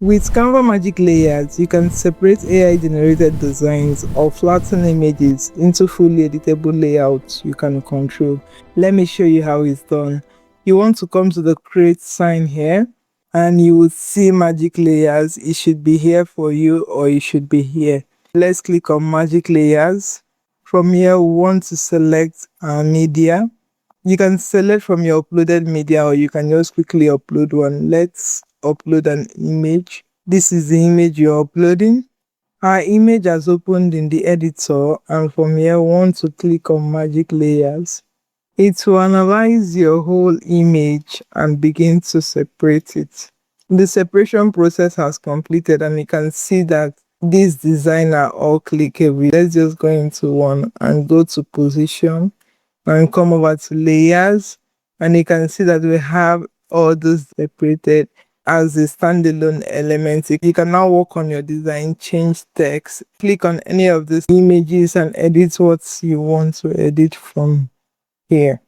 With Canva Magic Layers, you can separate AI-generated designs or flatten images into fully editable layouts you can control. Let me show you how it's done. You want to come to the Create sign here, and you will see Magic Layers. It should be here for you, or it should be here. Let's click on Magic Layers. From here, we want to select our media. You can select from your uploaded media, or you can just quickly upload one. Let's upload an image. This is the image you're uploading. Our image has opened in the editor, and from here we want to click on Magic Layers. It will analyze your whole image and begin to separate it. The separation process has completed, and you can see that these designs are all clickable. Let's just go into one and go to position and come over to layers, and you can see that we have all those separated as a standalone element. You can now work on your design, change text, click on any of these images and edit what you want to edit from here.